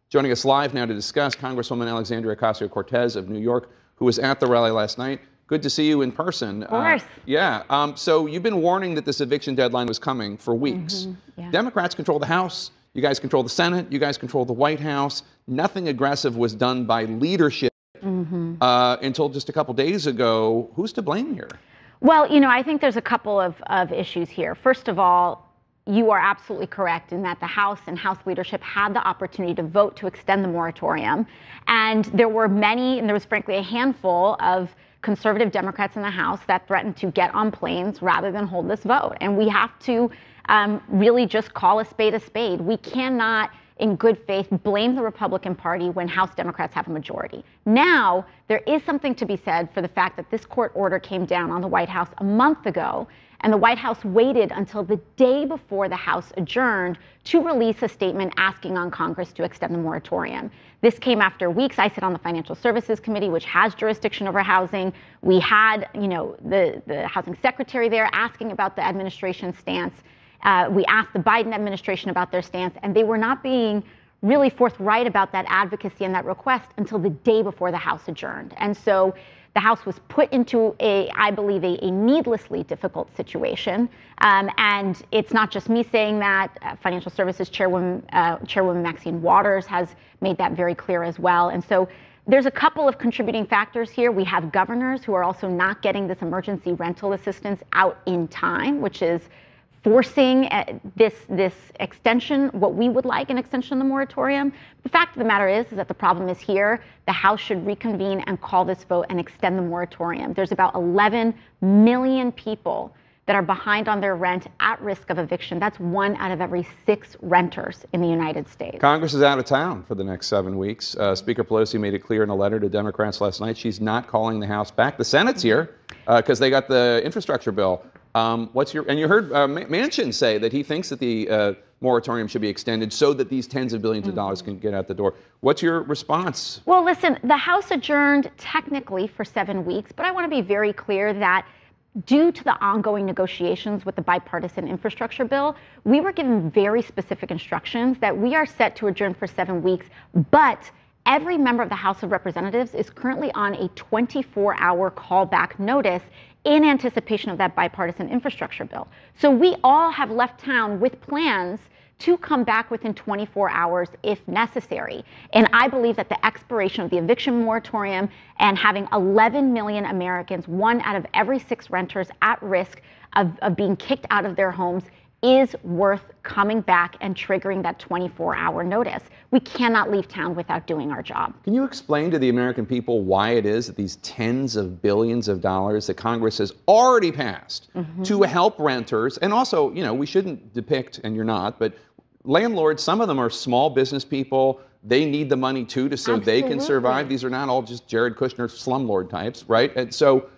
Joining us live now to discuss, Congresswoman Alexandria Ocasio-Cortez of New York, who was at the rally last night. Good to see you in person. Of course. So you've been warning that this eviction deadline was coming for weeks. Democrats control the House. You guys control the Senate. You guys control the White House. Nothing aggressive was done by leadership until just a couple days ago. Who's to blame here? Well, you know, I think there's a couple of issues here. First of all, you are absolutely correct in that the House and House leadership had the opportunity to vote to extend the moratorium. And there were many, and there was frankly a handful of conservative Democrats in the House that threatened to get on planes rather than hold this vote. And we have to really just call a spade a spade. We cannot, in good faith, blame the Republican Party when House Democrats have a majority. Now, there is something to be said for the fact that this court order came down on the White House a month ago, and the White House waited until the day before the House adjourned to release a statement asking on Congress to extend the moratorium. This came after weeks. I sit on the Financial Services Committee, which has jurisdiction over housing. We had, you know, the housing secretary there asking about the administration's stance. We asked the Biden administration about their stance, and they were not being really forthright about that advocacy and that request until the day before the House adjourned. And so the House was put into I believe, a needlessly difficult situation. And it's not just me saying that. Financial Services Chairwoman Maxine Waters has made that very clear as well. And so there's a couple of contributing factors here. We have governors who are also not getting this emergency rental assistance out in time, which is forcing this extension, what we would like an extension of the moratorium. The fact of the matter is that the problem is here. The House should reconvene and call this vote and extend the moratorium. There's about 11 million people that are behind on their rent at risk of eviction. That's 1 out of every 6 renters in the United States. Congress is out of town for the next 7 weeks. Speaker Pelosi made it clear in a letter to Democrats last night she's not calling the House back. The Senate's here because they got the infrastructure bill. And you heard Manchin say that he thinks that the moratorium should be extended so that these tens of billions of dollars can get out the door. What's your response? Well, listen, the House adjourned technically for 7 weeks, but I want to be very clear that due to the ongoing negotiations with the bipartisan infrastructure bill, we were given very specific instructions that we are set to adjourn for 7 weeks, but every member of the House of Representatives is currently on a 24-hour callback notice in anticipation of that bipartisan infrastructure bill. So we all have left town with plans to come back within 24 hours if necessary. And I believe that the expiration of the eviction moratorium and having 11 million Americans, 1 out of every 6 renters at risk of being kicked out of their homes, is worth coming back and triggering that 24-hour notice. We cannot leave town without doing our job. Can you explain to the American people why it is that these tens of billions of dollars that Congress has already passed to help renters, and also, you know, we shouldn't depict, and you're not, but landlords, some of them are small business people. They need the money too, so they can survive. These are not all just Jared Kushner slumlord types, right? And so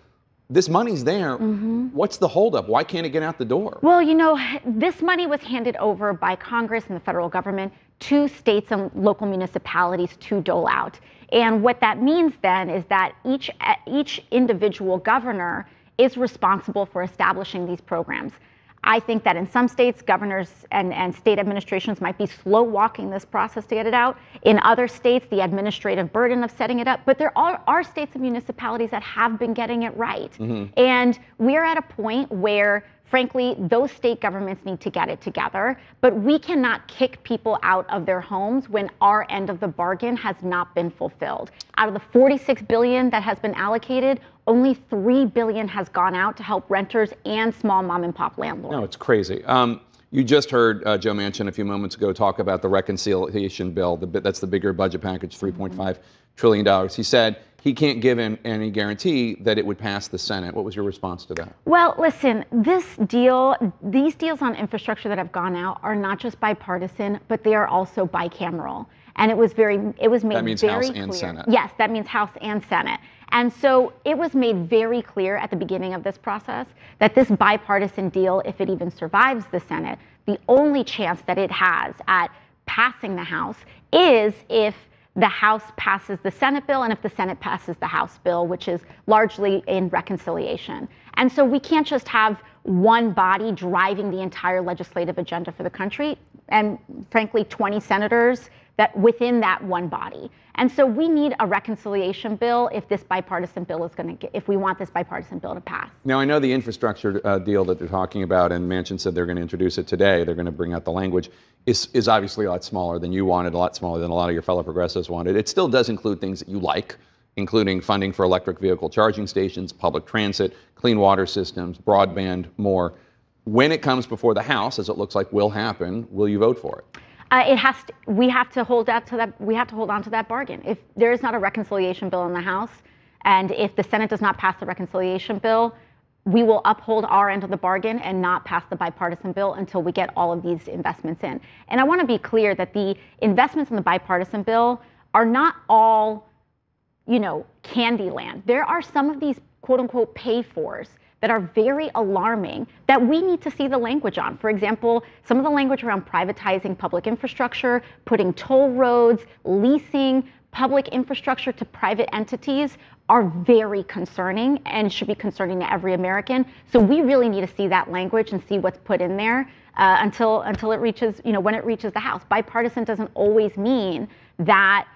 this money's there. What's the holdup? Why can't it get out the door? Well, you know, this money was handed over by Congress and the federal government to states and local municipalities to dole out. And what that means then is that each individual governor is responsible for establishing these programs. I think that in some states, governors and state administrations might be slow walking this process to get it out. In other states, the administrative burden of setting it up. But there are states and municipalities that have been getting it right. And we're at a point where, frankly, those state governments need to get it together. But we cannot kick people out of their homes when our end of the bargain has not been fulfilled. Out of the $46 billion that has been allocated, only $3 billion has gone out to help renters and small mom and pop landlords. No, it's crazy. You just heard Joe Manchin a few moments ago talk about the reconciliation bill. That's the bigger budget package, $3.5 trillion. He said he can't give any guarantee that it would pass the Senate. What was your response to that? Well, listen, these deals on infrastructure that have gone out are not just bipartisan, but they are also bicameral. And it was made very clear. That means House and Senate. Yes, that means House and Senate. And so it was made very clear at the beginning of this process that this bipartisan deal, if it even survives the Senate, the only chance that it has at passing the House is if the House passes the Senate bill and if the Senate passes the House bill, which is largely in reconciliation. And so we can't just have one body driving the entire legislative agenda for the country. And frankly, 20 senators, that within that one body. And so we need a reconciliation bill if this bipartisan bill is going to get, if we want this bipartisan bill to pass. Now, I know the infrastructure deal that they're talking about, and Manchin said they're going to introduce it today. They're going to bring out the language, is obviously a lot smaller than you wanted, a lot smaller than a lot of your fellow progressives wanted. It still does include things that you like, including funding for electric vehicle charging stations, public transit, clean water systems, broadband, more. When it comes before the House, as it looks like will happen, will you vote for it? We have to hold on to that. We have to hold on to that bargain. If there is not a reconciliation bill in the House, and if the Senate does not pass the reconciliation bill, we will uphold our end of the bargain and not pass the bipartisan bill until we get all of these investments in. And I want to be clear that the investments in the bipartisan bill are not all, candy land. There are some of these quote unquote pay-fors that are very alarming that we need to see the language on. For example, some of the language around privatizing public infrastructure, putting toll roads, leasing public infrastructure to private entities are very concerning and should be concerning to every American. So we really need to see that language and see what's put in there until it reaches, when it reaches the House. Bipartisan doesn't always mean that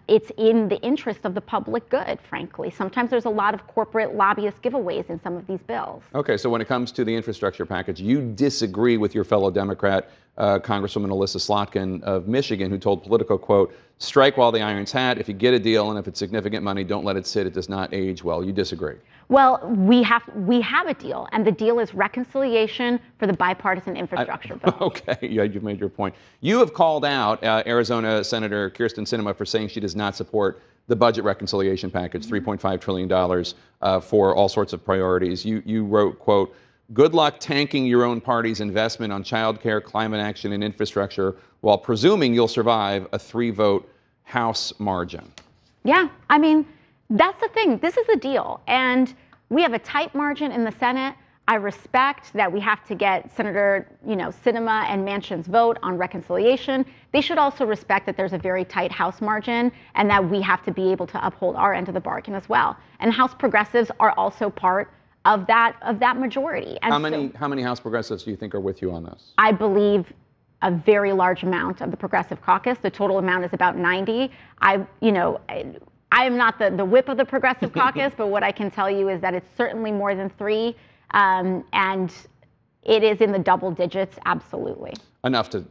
it's in the interest of the public good, frankly. Sometimes there's a lot of corporate lobbyist giveaways in some of these bills. Okay, so when it comes to the infrastructure package, you disagree with your fellow Democrat, Congresswoman Elissa Slotkin of Michigan, who told Politico, quote, "Strike while the iron's hot. If you get a deal and if it's significant money, don't let it sit. It does not age well." You disagree? Well, we have a deal, and the deal is reconciliation for the bipartisan infrastructure bill. Okay, yeah, you've made your point. You have called out Arizona Senator Kyrsten Sinema for saying she does not support the budget reconciliation package, $3.5 trillion for all sorts of priorities. You wrote, quote, "Good luck tanking your own party's investment on child care, climate action, and infrastructure while presuming you'll survive a 3-vote House margin." Yeah, I mean, that's the thing. This is the deal. And we have a tight margin in the Senate. I respect that we have to get Senator, Sinema and Manchin's vote on reconciliation. They should also respect that there's a very tight House margin and that we have to be able to uphold our end of the bargain as well. And House progressives are also part of that majority. And how many House progressives do you think are with you on this? I believe a very large amount of the Progressive Caucus. The total amount is about 90. I am not the whip of the Progressive Caucus, but what I can tell you is that it's certainly more than 3, and it is in the double digits, absolutely. Enough to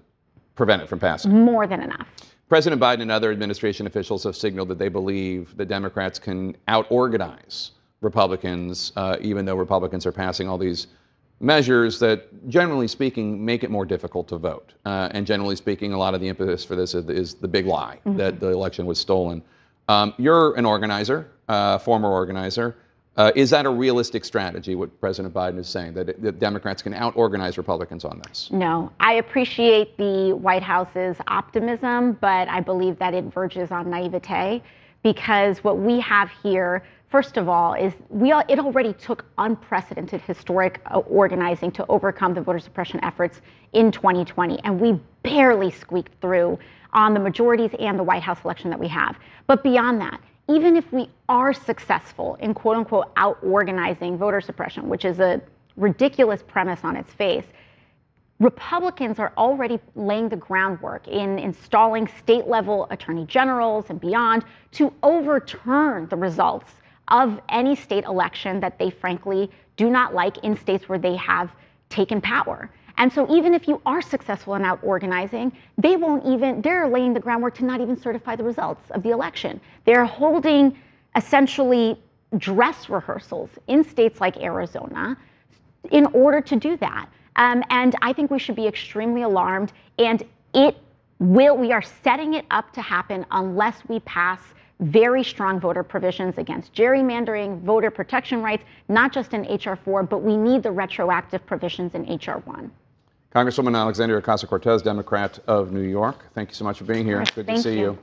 prevent it from passing? More than enough. President Biden and other administration officials have signaled that they believe the Democrats can out-organize Republicans, even though Republicans are passing all these measures that, generally speaking, make it more difficult to vote. And generally speaking, a lot of the impetus for this is the big lie that the election was stolen. You're an organizer, former organizer. Is that a realistic strategy, what President Biden is saying, that Democrats can out-organize Republicans on this? No. I appreciate the White House's optimism, but I believe that it verges on naivete, because what we have here, first of all, is it already took unprecedented historic organizing to overcome the voter suppression efforts in 2020, and we barely squeaked through on the majorities and the White House election that we have. But beyond that, even if we are successful in quote unquote out-organizing voter suppression, which is a ridiculous premise on its face, Republicans are already laying the groundwork in installing state-level attorney generals and beyond to overturn the results of any state election that they frankly do not like in states where they have taken power. And so even if you are successful in out-organizing, they're laying the groundwork to not even certify the results of the election. They're holding essentially dress rehearsals in states like Arizona in order to do that. And I think we should be extremely alarmed, and we are setting it up to happen unless we pass very strong voter provisions against gerrymandering, voter protection rights, not just in H.R. 4, but we need the retroactive provisions in H.R. 1. Congresswoman Alexandria Ocasio-Cortez, Democrat of New York, thank you so much for being here. Good to see you.